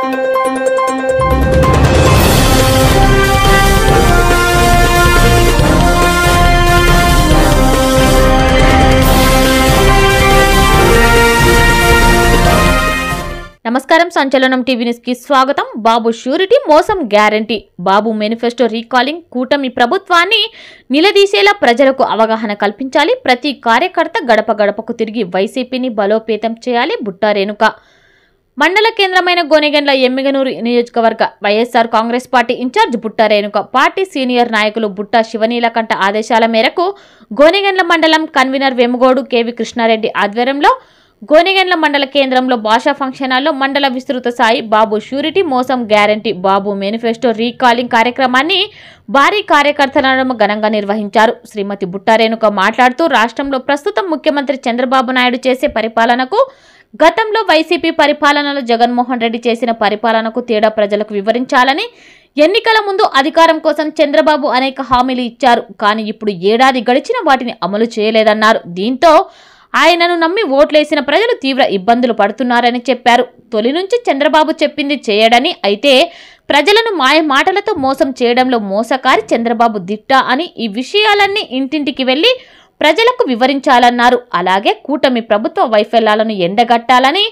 నమస్కారం సంచలనం TV news కి స్వాగతం. బాబు ష్యూరిటీ మోసం గ్యారంటీ. బాబు మేనిఫెస్టో రీకాలింగ్. కూటమి ప్రభుత్వాన్ని నిలదీసేలా ప్రజలకు అవగాహన కల్పించాలి. ప్రతి కార్యకర్త గడప గడపకు తిరిగి వైసీపీని బలోపేతం చేయాలి. బుట్టా రేణుక. మండల కేంద్రమైన గోనెగండ్ల ఎమ్మిగనూరు నియోజకవర్గ YSR Congress party incharge Butta Renuka, party senior నాయకులు బుట్టా శివనీలకంఠ ఆదేశాల మేరకు గోనెగండ్ల మండలం కన్వీనర్ వేముగోడు కేవి కృష్ణారెడ్డి ఆధ్వర్యంలో గోనెగండ్ల మండల కేంద్రంలో భాషా ఫంక్షన్ హాల్లో మండల విస్తృత స్థాయి బాబు ష్యూరిటీ మోసం గ్యారంటీ బాబు మేనిఫెస్టో రీకాలింగ్ కార్యక్రమాన్ని భారీ కార్యకర్తలను ఘనంగా నిర్వహించారు. శ్రీమతి బుట్టా రేణుక మాట్లాడుతూ రాష్ట్రంలో ప్రస్తుతం ముఖ్యమంత్రి చంద్రబాబు నాయుడు చేసే పరిపాలనకు, గతంలో వైసీపీ పరిపాలనలో జగన్మోహన్ రెడ్డి చేసిన పరిపాలనకు తేడా ప్రజలకు వివరించాలని, ఎన్నికల ముందు అధికారం కోసం చంద్రబాబు అనేక హామీలు ఇచ్చారు. కానీ ఇప్పుడు ఏడాది గడిచిన వాటిని అమలు చేయలేదన్నారు. దీంతో ఆయనను నమ్మి ఓట్లేసిన ప్రజలు తీవ్ర ఇబ్బందులు పడుతున్నారని చెప్పారు. తొలి నుంచి చంద్రబాబు చెప్పింది చేయడని, అయితే ప్రజలను మాయ మాటలతో మోసం చేయడంలో మోసకారి చంద్రబాబు దిట్ట అని ఈ విషయాలన్నీ ఇంటింటికి వెళ్లి ప్రజలకు వివరించాలన్నారు. అలాగే కూటమి ప్రభుత్వ వైఫల్యాలను ఎండగట్టాలని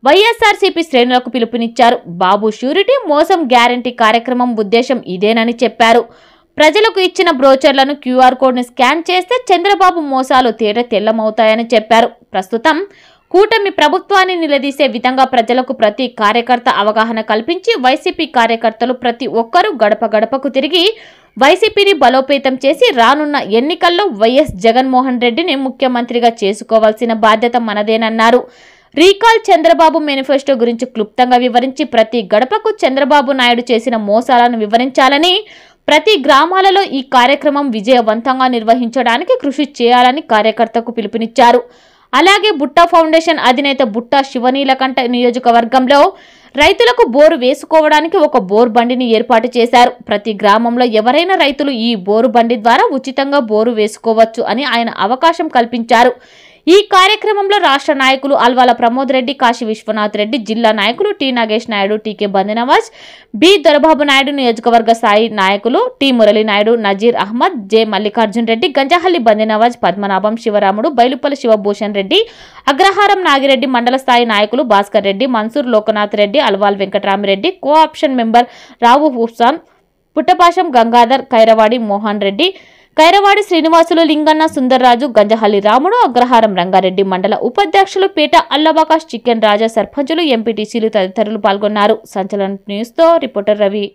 వైఎస్ఆర్సీపీ శ్రేణులకు పిలుపునిచ్చారు. బాబు ష్యూరిటీ మోసం గ్యారంటీ కార్యక్రమం ఉద్దేశం ఇదేనని చెప్పారు. ప్రజలకు ఇచ్చిన బ్రోచర్లను క్యూఆర్ కోడ్ను స్కాన్ చేస్తే చంద్రబాబు మోసాలు తెల్లమవుతాయని చెప్పారు. ప్రస్తుతం కూటమి ప్రభుత్వాన్ని నిలదీసే విధంగా ప్రజలకు ప్రతి కార్యకర్త అవగాహన కల్పించి వైసీపీ కార్యకర్తలు ప్రతి ఒక్కరూ గడప గడపకు తిరిగి వైసీపీని బలోపేతం చేసి రానున్న ఎన్నికల్లో వైఎస్ జగన్మోహన్ రెడ్డిని ముఖ్యమంత్రిగా చేసుకోవాల్సిన బాధ్యత మనదేనన్నారు. రీకాల్ చంద్రబాబు మేనిఫెస్టో గురించి క్లుప్తంగా వివరించి ప్రతి గడపకు చంద్రబాబు నాయుడు చేసిన మోసాలను వివరించాలని, ప్రతి గ్రామాలలో ఈ కార్యక్రమం విజయవంతంగా నిర్వహించడానికి కృషి చేయాలని కార్యకర్తకు పిలుపునిచ్చారు. అలాగే బుట్టా ఫౌండేషన్ అధినేత బుట్టా శివనీలకంఠ నియోజకవర్గంలో రైతులకు బోరు వేసుకోవడానికి ఒక బోరు బండిని ఏర్పాటు చేశారు. ప్రతి గ్రామంలో ఎవరైనా రైతులు ఈ బోరు బండి ద్వారా ఉచితంగా బోరు వేసుకోవచ్చు అని ఆయన అవకాశం కల్పించారు. ఈ కార్యక్రమంలో రాష్ట్ర నాయకులు అల్వాల ప్రమోద్ రెడ్డి, కాశీ విశ్వనాథ్ రెడ్డి, జిల్లా నాయకులు T Nagesh Naidu, TK Bandinawaz, B Dorababu Naidu, నియోజకవర్గ స్థాయి నాయకులు టి మురళీ నాయుడు, నజీర్ అహ్మద్, జె మల్లికార్జున్ రెడ్డి, గంజాహల్లి బందినవాజ్, పద్మనాభం, శివరాముడు, బైలుపల్లి శివభూషణ్ రెడ్డి, అగ్రహారం నాగిరెడ్డి, మండల స్థాయి నాయకులు Bhaskar Reddy, Mansoor Loknath Reddy, Alwal Venkatramireddy, co option member Rao Hussain, Puttapasam Gangadhar, Khairawadi Mohan Reddy, Khairawadi Srinivasulu, Linganna, Sundarraju, Ganjahalli Ramudu, Agraharam Rangareddy, మండల ఉపాధ్యక్షులు పేట అల్లబాకాష్, చికెన్ రాజా, సర్పంచులు, ఎంపీటీసీలు తదితరులు పాల్గొన్నారు. సంచలనం న్యూస్ తో రిపోర్టర్ రవి.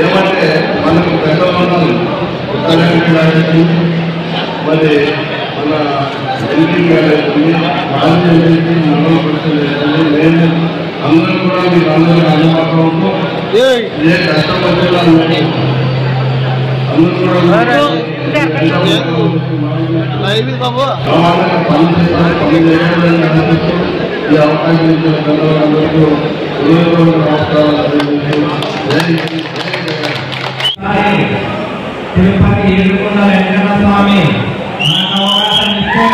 ఏమంటే మనకు పెద్దవాళ్ళు మరి మన ఎన్టీ గారు నేను అందరూ కూడా మీకు అందరూ అందుబాటులో ఏ కష్టం వచ్చేలా అందరూ కూడా ఈ అవకాశం ఇచ్చిన పెద్దవాళ్ళందరూ తిరుపతి ఏడుకొండ వెంకట స్వామి మనకు అవకాశం ఇస్తే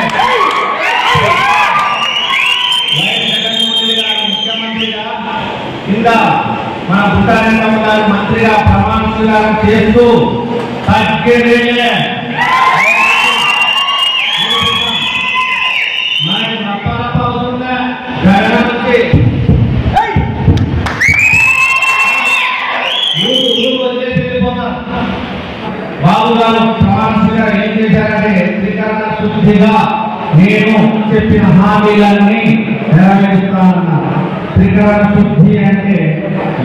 ముఖ్యమంత్రిగా కింద మన బుట్టారెడ్డి గారు మంత్రిగా ప్రమాణ స్వీకారం చేస్తూ మనకి నప్పనప్ప అవుతుందా గణపతి బాబు గారు ప్రమాణ స్వీకారం ఏం చేశారంటే త్రికరణ శుద్ధిగా నేను చెప్పిన హామీలన్నీ నెరవేరుస్తానన్నారు. త్రికరణ శుద్ధి అంటే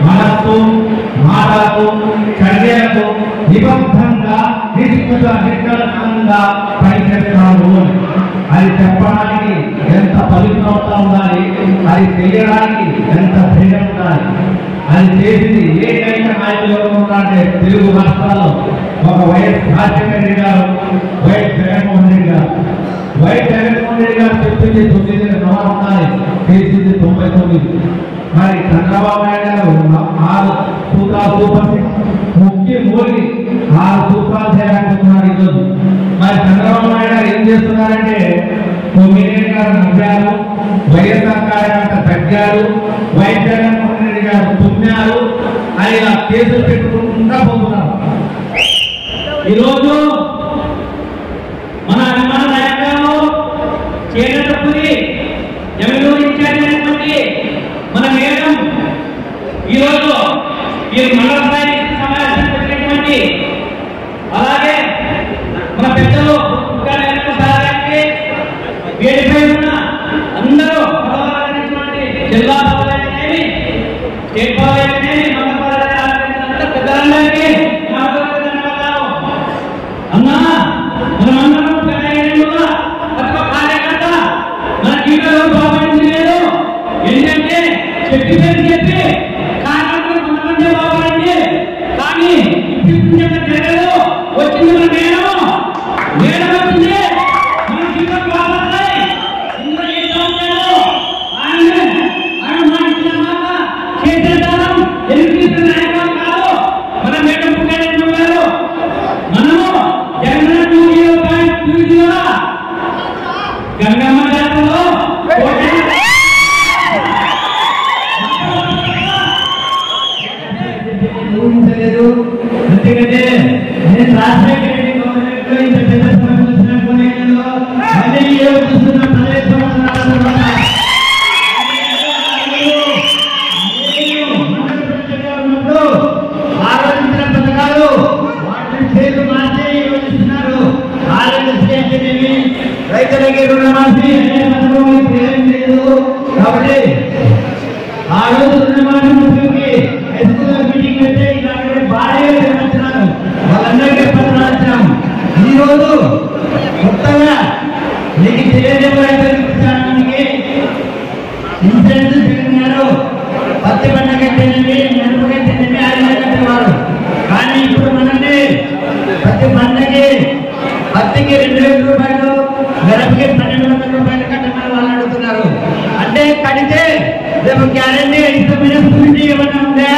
మనస్సు, మాటలకు నిబద్ధంగా నిర్గలంగా పనిచేస్తున్నాడు. అది చెప్పడానికి ఎంత పవిత్రత ఉండాలి, అది చేయడానికి ఎంత ధైర్యం ఉండాలి. అది చేసింది ఏకైక నాయకులు ఉన్నారంటే తెలుగు రాష్ట్రాల్లో ఒక వైఎస్ రాజశేఖర రెడ్డి గారు, వైఎస్ జగన్మోహన్ రెడ్డి గారు. వైఎస్ జగన్మోహన్ రెడ్డి గారు చెప్పింది 9 నవరత్నాలు, చేసింది 99. మరి చంద్రబాబు నాయుడు గారు 6 సూత్రాలు సూపర్ ముఖ్య మూలి 6 సూత్రాలు చేయాలనుకుంటున్నారు ఈరోజు. మరి చంద్రబాబు నాయుడు గారు ఏం చేస్తున్నారంటే 9 గారు నవ్వారు, వైఎస్ఆర్ కార్యకర్త తగ్గారు, వైఎస్ జగన్మోహన్ రెడ్డి గారు తుమ్మారు అని ఇలా కేసులు పెట్టుకుంటా పోతున్నారు. ఈరోజు మన అభిమాన నాయకులు చేనేతపురి ఎవరు ఇచ్చారనేటువంటి మన మేడం ఈరోజు ఈ మండల స్థాయి సమావేశం పెట్టినటువంటి, అలాగే మన పెద్దలు వేడిపై ఉన్న అందరూ జిల్లా పదవులనేవి, స్టేట్ పదవులనేవి, మండల పదవులు పెద్దలందరికీ అన్నా మనమందరం ప్రతి కార్యకర్త మన జీవితంలో బాగుంది లేదు. ఏంటంటే చెప్పి చెప్పి కార్యకర్తలు కొంతమంది బాగుంది, కానీ జరగదు. వచ్చింది మన మేడం వచ్చింది, మన జీవితం బాగుంటాయి. ఇందులో ఏం సంవత్సరాలు ఆయన మాట్లాడిన మాట చేసేద్దాం. ఎన్ని నాయకులు కాదు మన మేడం పుట్టారు. మనము గంగమ్మ జాతరలో ఊహించలేదు. ఎందుకంటే నేను రాజశేఖర రెడ్డి గవర్నమెంట్లో ఇంత పెద్ద సమస్య వచ్చినప్పుడు చూస్తున్న 15 సంవత్సరాల ఆలోచించిన పథకాలు వాటిని పేరు మార్చి యోచిస్తున్నారు. ఆరోగ్యశ్రీ అంటేనేమి, రైతులకి రుణమాఫీ అనే పథకం ఏం లేదు. కాబట్టి ఆ రోజు రుణమాఫీ ముఖ్యంకి హైస్కూల్ మీటింగ్ పెడితే ఇలాంటి భారీగా నిర్వహించినారు. వాళ్ళందరికీ పత్రాలు ఇచ్చాము. ఈరోజు కొత్తగా మీకు తెలియజేమో రైతులకి ఇన్సూరెన్స్ జరిగినారు. పత్తి పంటగట్టేనవి, మిరపగట్టేనవి, ఆయిల్ కట్టేవారు. కానీ ఇప్పుడు మనకి ప్రతి పంటకి పత్తికి 2,000 రూపాయలు, మిరపకి 1,200 రూపాయలు కట్టమని వాళ్ళు అడుగుతున్నారు. అంటే కడితే రేపు గ్యారెంటీ ఇష్టమైన స్కూటీ ఏమన్నా ఉందా?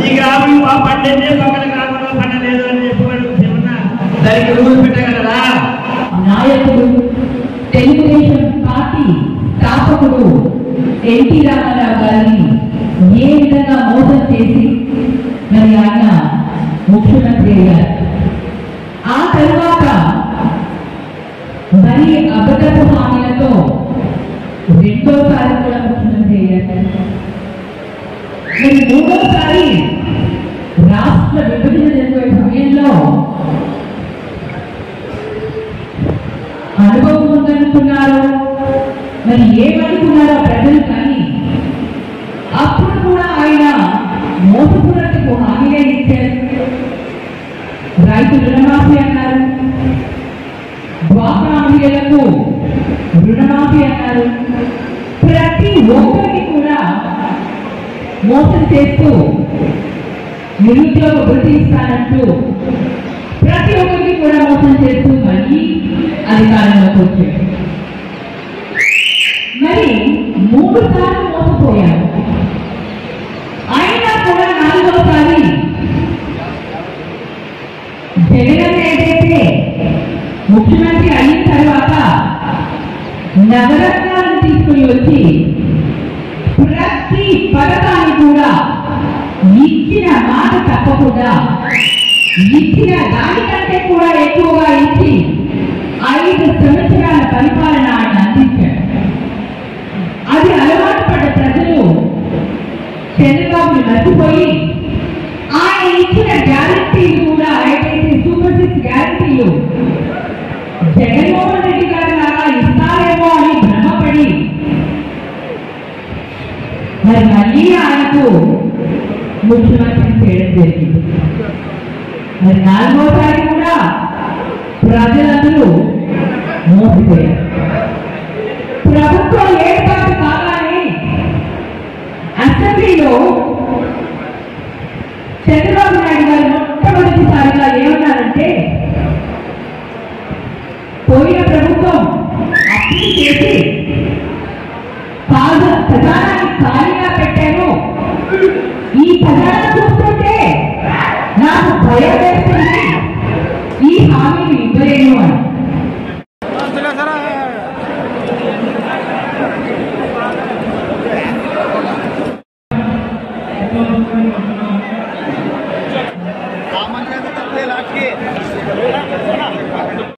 ఈ గ్రామం పండింది, పక్కన గ్రామంలో పండలేదు అని చెప్పి ఏమన్నా దానికి రూల్ పెట్టగలరా? నాయకుడు, తెలుగుదేశం పార్టీ స్థాపకుడు ఎన్టీ రామారావు గారిని ఏ విధంగా మోసం చేసి మరి ఆయన ముఖ్యమంత్రి అయ్యారు. ఆ తర్వాత మరి అబద్ధపు హామీలతో రెండోసారి కూడా ముఖ్యమంత్రి అయ్యారు. మరి మూడోసారి రాష్ట్ర విభజన జరిగే సమయంలో అనుభవం ఉందనుకున్నారు, మరి ఏమనుకున్నారో ప్రజలు. కానీ అప్పుడు కూడా ఆయన మోసపూరితకు హామీగా ఇచ్చారు. రైతు రుణమాఫీ అన్నారు, డ్వాక్రా మహిళలకు రుణమాఫీ అన్నారు. ప్రతి ఒక్కరికి కూడా మోసం చేస్తూ నిరుద్యోగ వృత్తి ఇస్తానంటూ ప్రతి ఒక్కరికి కూడా మోసం చేస్తూ మళ్ళీ అధికారంలోకి వచ్చారు. మరి 3 సార్లు మోసపోయారు. అయినా కూడా 4వసారి జగన్ ఏదైతే ముఖ్యమంత్రి అయిన తర్వాత నవరత్నాలను తీసుకుని వచ్చి ప్రతి పథకాన్ని కూడా ఇచ్చిన మాట తప్పకుండా ఇచ్చిన దానికంటే కూడా ఎక్కువగా ఇచ్చి 5 సంవత్సరాల పరిపాలన ఆయన అందించారు. అది అలవాటు పడ్డ ప్రజలు చంద్రబాబుని మర్చిపోయి ఆయన ఇచ్చిన గ్యారంటీలు కూడా ఏదైతే సూపర్ 6 గ్యారంటీలు జగన్మోహన్ రెడ్డి గారు లాగా ఇస్తారేమో అని భ్రమపడి మరి మళ్ళీ ఆయనకు ముఖ్యమంత్రి చేయడం జరిగింది. మరి నాలుగోసారి కూడా ప్రజలందరూ మోసపోయారు. ప్రభుత్వం ఏర్పాటు కాగానే అసెంబ్లీలో చంద్రబాబు నాయుడు గారు మొట్టమొదటిసారిగా ఏమన్నారంటే, పోయిన ప్రభుత్వం అప్పులు చేసి ఖజానాన్ని ఖాళీ